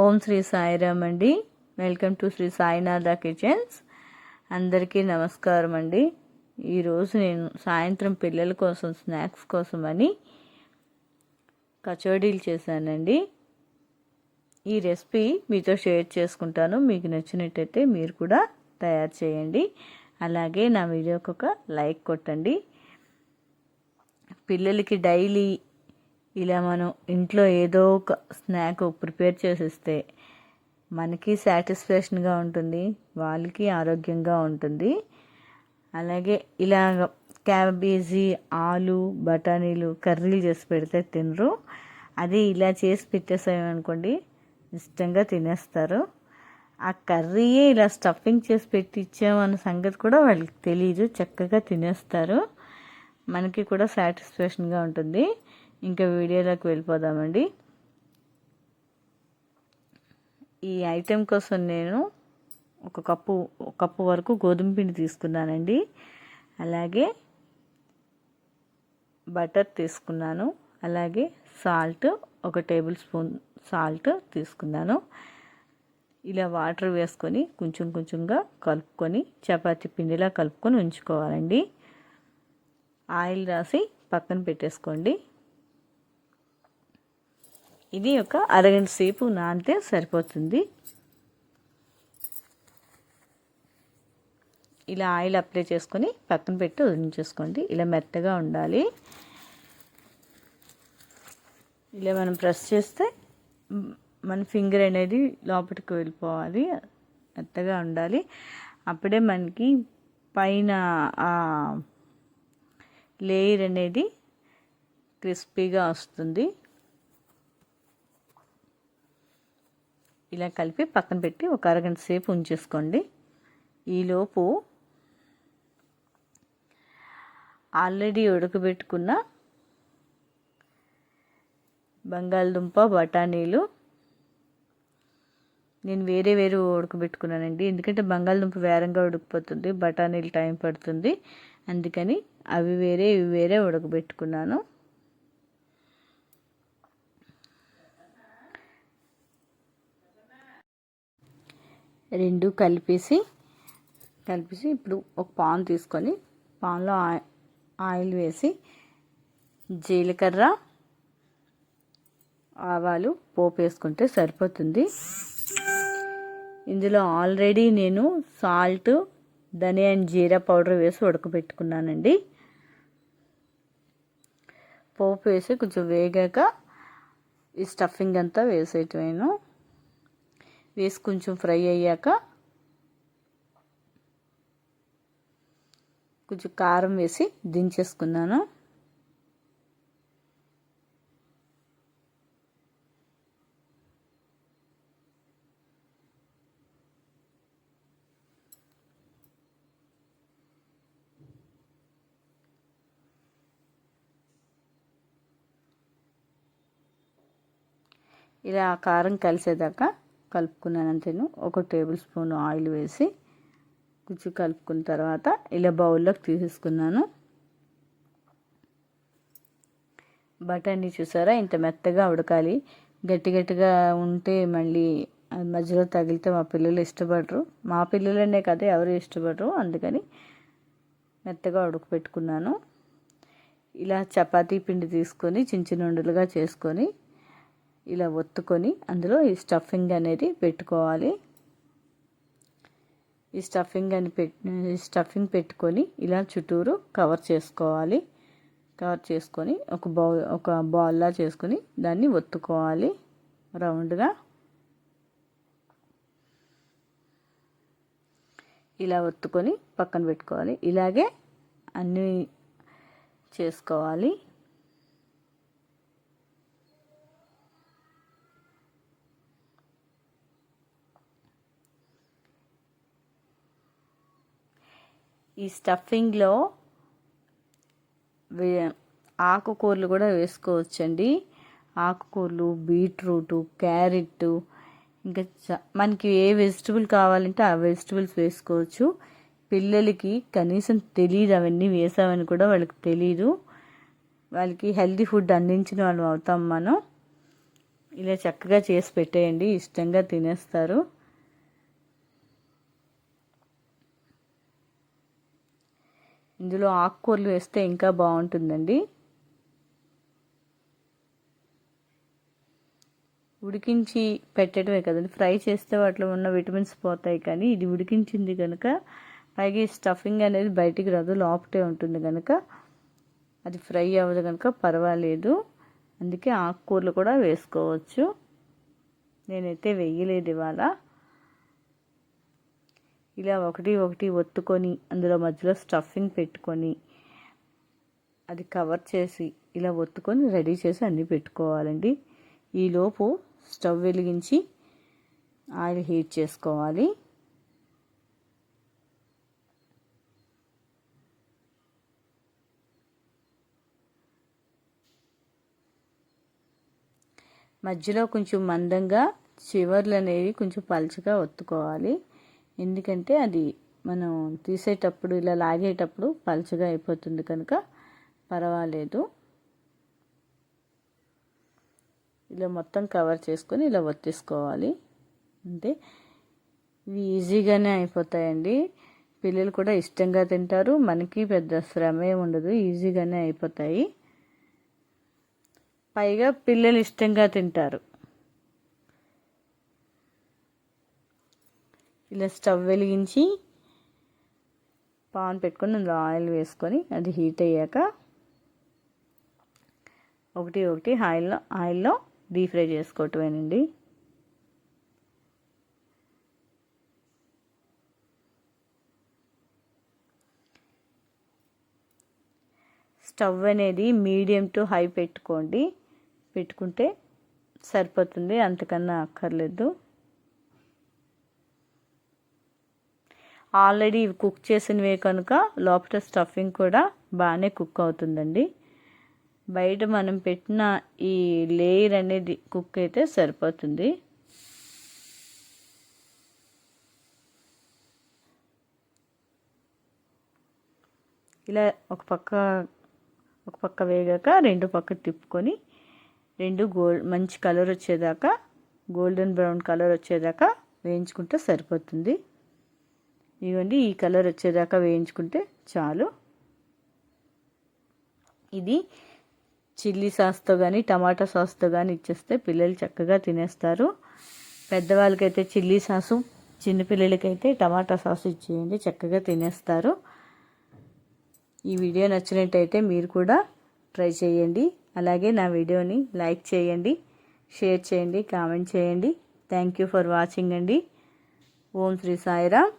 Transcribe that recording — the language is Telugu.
ఓం శ్రీ సాయిరామ్ అండి. Welcome to Shri Sainatha kitchens. అందరికీ నమస్కారం అండి. ఈరోజు నేను సాయంత్రం పిల్లల కోసం స్నాక్స్ కోసం అని కచోడీలు చేశానండి. ఈ రెసిపీ మీతో షేర్ చేసుకుంటాను. మీకు నచ్చినట్టయితే మీరు కూడా తయారు చేయండి. అలాగే నా వీడియోకి ఒక లైక్ కొట్టండి. పిల్లలకి డైలీ ఇలా మనం ఇంట్లో ఏదో ఒక స్నాక్ ప్రిపేర్ చేసిస్తే మనకి సాటిస్ఫాక్షన్గా ఉంటుంది, వాళ్ళకి ఆరోగ్యంగా ఉంటుంది. అలాగే ఇలాగ క్యాబేజీ, ఆలు, బఠానీలు కర్రీలు చేసి పెడితే తినరు. అది ఇలా చేసి పెట్టేసామనుకోండి ఇష్టంగా తినేస్తారు. ఆ కర్రీయే ఇలా స్టఫింగ్ చేసి పెట్టి ఇచ్చామన్న సంగతి కూడా వాళ్ళకి తెలియదు, చక్కగా తినేస్తారు. మనకి కూడా సాటిస్ఫాక్షన్గా ఉంటుంది. ఇంకా వీడియోలోకి వెళ్ళిపోదామండి. ఈ ఐటెం కోసం నేను ఒక కప్పు వరకు గోధుమ పిండి తీసుకున్నానండి. అలాగే బటర్ తీసుకున్నాను. అలాగే సాల్ట్, 1 టేబుల్ స్పూన్ సాల్ట్ తీసుకున్నాను. ఇలా వాటర్ వేసుకొని కొంచెం కొంచెంగా కలుపుకొని చపాతీ పిండిలా కలుపుకొని ఉంచుకోవాలండి. ఆయిల్ రాసి పక్కన పెట్టేసుకోండి. ఇది ఒక అరగంట సేపు నానితే సరిపోతుంది. ఇలా ఆయిల్ అప్లై చేసుకొని పక్కన పెట్టి వదిలించేసుకోండి. ఇలా మెత్తగా ఉండాలి. ఇలా మనం ప్రెస్ చేస్తే మన ఫింగర్ అనేది లోపలికి వెళ్ళిపోవాలి, మెత్తగా ఉండాలి. అప్పుడే మనకి పైన లేయర్ అనేది క్రిస్పీగా వస్తుంది. ఇలా కలిపి పక్కన పెట్టి ఒక అరగంట సేపు ఉంచేసుకోండి. ఈలోపు ఆల్రెడీ ఉడకబెట్టుకున్న బంగాళదుంప, బఠానీలు నేను వేరే ఉడకబెట్టుకున్నానండి. ఎందుకంటే బంగాళదుంప వేరంగా ఉడికిపోతుంది, బఠానీలు టైం పడుతుంది. అందుకని అవి వేరే, ఇవి వేరే ఉడకబెట్టుకున్నాను. రెండు కలిపేసి ఇప్పుడు ఒక పాన్ తీసుకొని పాన్లో ఆయిల్ వేసి జీలకర్ర, ఆవాలు పోపు వేసుకుంటే సరిపోతుంది. ఇందులో ఆల్రెడీ నేను సాల్ట్, ధనియా అండ్ జీరా పౌడర్ వేసి ఉడకబెట్టుకున్నానండి. పోపు వేసి కొంచెం వేగాక ఈ స్టఫింగ్ అంతా వేసేయటమేను. వేసి కొంచెం ఫ్రై అయ్యాక కొంచెం కారం వేసి దించేసుకున్నాను. ఇలా కారం కలిసేదాకా కలుపుకున్నాను అంతేను. 1 టేబుల్ స్పూన్ ఆయిల్ వేసి కొంచెం కలుపుకున్న తర్వాత ఇలా బౌల్లోకి తీసేసుకున్నాను. బఠానీ చూసారా, ఇంత మెత్తగా ఉడకాలి. గట్టిగా ఉంటే మళ్ళీ మధ్యలో తగిలితే మా పిల్లలు ఇష్టపడరు. మా పిల్లలనే కదా, ఎవరు ఇష్టపడరు. అందుకని మెత్తగా ఉడకపెట్టుకున్నాను. ఇలా చపాతీ పిండి తీసుకొని చిన్న చిన్న ఉండలుగా చేసుకొని ఇలా ఒత్తుకొని అందులో ఈ స్టఫింగ్ అనేది పెట్టుకోవాలి. ఈ స్టఫింగ్ పెట్టుకొని ఇలా చుట్టూరు కవర్ చేసుకోవాలి. కవర్ చేసుకొని ఒక బాల్లా చేసుకొని దాన్ని ఒత్తుకోవాలి రౌండ్గా. ఇలా ఒత్తుకొని పక్కన పెట్టుకోవాలి. ఇలాగే అన్నీ చేసుకోవాలి. ఈ స్టఫింగ్లో ఆకుకూరలు కూడా వేసుకోవచ్చండి. ఆకుకూరలు, బీట్రూటు, క్యారెట్, ఇంకా మనకి ఏ వెజిటబుల్ కావాలంటే ఆ వెజిటబుల్స్ వేసుకోవచ్చు. పిల్లలకి కనీసం తెలియదు అవన్నీ వేసామని కూడా వాళ్ళకి తెలీదు. వాళ్ళకి హెల్తీ ఫుడ్ అందించిన వాళ్ళు అవుతాం మనం. ఇలా చక్కగా చేసి పెట్టేయండి, ఇష్టంగా తినేస్తారు. ఇందులో ఆకుకూరలు వేస్తే ఇంకా బాగుంటుందండి. ఉడికించి పెట్టడమే కదండి, ఫ్రై చేస్తే వాటిలో ఉన్న విటమిన్స్ పోతాయి. కానీ ఇది ఉడికించింది కనుక పైగా స్టఫింగ్ అనేది బయటికి రాదు, లోపటే ఉంటుంది కనుక అది ఫ్రై అవ్వదు కనుక పర్వాలేదు. అందుకే ఆకుకూరలు కూడా వేసుకోవచ్చు. నేనైతే వేయలేదు ఇవాళ. ఇలా ఒకటి ఒకటి ఒత్తుకొని అందులో మధ్యలో స్టఫింగ్ పెట్టుకొని అది కవర్ చేసి ఇలా ఒత్తుకొని రెడీ చేసి అన్నీ పెట్టుకోవాలండి. ఈలోపు స్టవ్ వెలిగించి ఆయిల్ హీట్ చేసుకోవాలి. మధ్యలో కొంచెం మందంగా, చివర్లు అనేవి కొంచెం పలుచగా ఒత్తుకోవాలి. ఎందుకంటే అది మనం తీసేటప్పుడు ఇలా లాగేటప్పుడు పలుచగా అయిపోతుంది కనుక పర్వాలేదు. ఇలా మొత్తం కవర్ చేసుకొని ఇలా ఒత్తేసుకోవాలి. అంటే ఇవి ఈజీగానే అయిపోతాయండి. పిల్లలు కూడా ఇష్టంగా తింటారు, మనకి పెద్ద శ్రమ ఉండదు, ఈజీగానే అయిపోతాయి. పైగా పిల్లలు ఇష్టంగా తింటారు. ఇలా స్టవ్ వెలిగించి పాన్ పెట్టుకొని అందులో ఆయిల్ వేసుకొని అది హీట్ అయ్యాక ఒకటి ఒకటి ఆయిల్లో డీప్ ఫ్రై చేసుకోవటమేనండి. స్టవ్ అనేది మీడియం టు హై పెట్టుకుంటే సరిపోతుంది, అంతకన్నా అక్కర్లేదు. ఆల్రెడీ ఇవి కుక్ చేసినవే కనుక లోపల స్టఫింగ్ కూడా బాగానే కుక్ అవుతుందండి. బయట మనం పెట్టిన ఈ లేయర్ అనేది కుక్ అయితే సరిపోతుంది. ఇలా ఒక పక్క వేగాక రెండు పక్క తిప్పుకొని మంచి కలర్ వచ్చేదాకా, గోల్డెన్ బ్రౌన్ కలర్ వచ్చేదాకా వేయించుకుంటే సరిపోతుంది. ఇవ్వండి, ఈ కలర్ వచ్చేదాకా వేయించుకుంటే చాలు. ఇది చిల్లీ సాస్తో కానీ టమాటా సాస్తో కానీ ఇచ్చేస్తే పిల్లలు చక్కగా తినేస్తారు. పెద్దవాళ్ళకైతే చిల్లీ సాసు, చిన్నపిల్లలకైతే టమాటా సాసు ఇచ్చేయండి, చక్కగా తినేస్తారు. ఈ వీడియో నచ్చినట్టయితే మీరు కూడా ట్రై చేయండి. అలాగే నా వీడియోని లైక్ చేయండి, షేర్ చేయండి, కామెంట్ చేయండి. థ్యాంక్ యూ ఫర్ వాచింగ్ అండి. ఓం శ్రీ సాయిరామ్.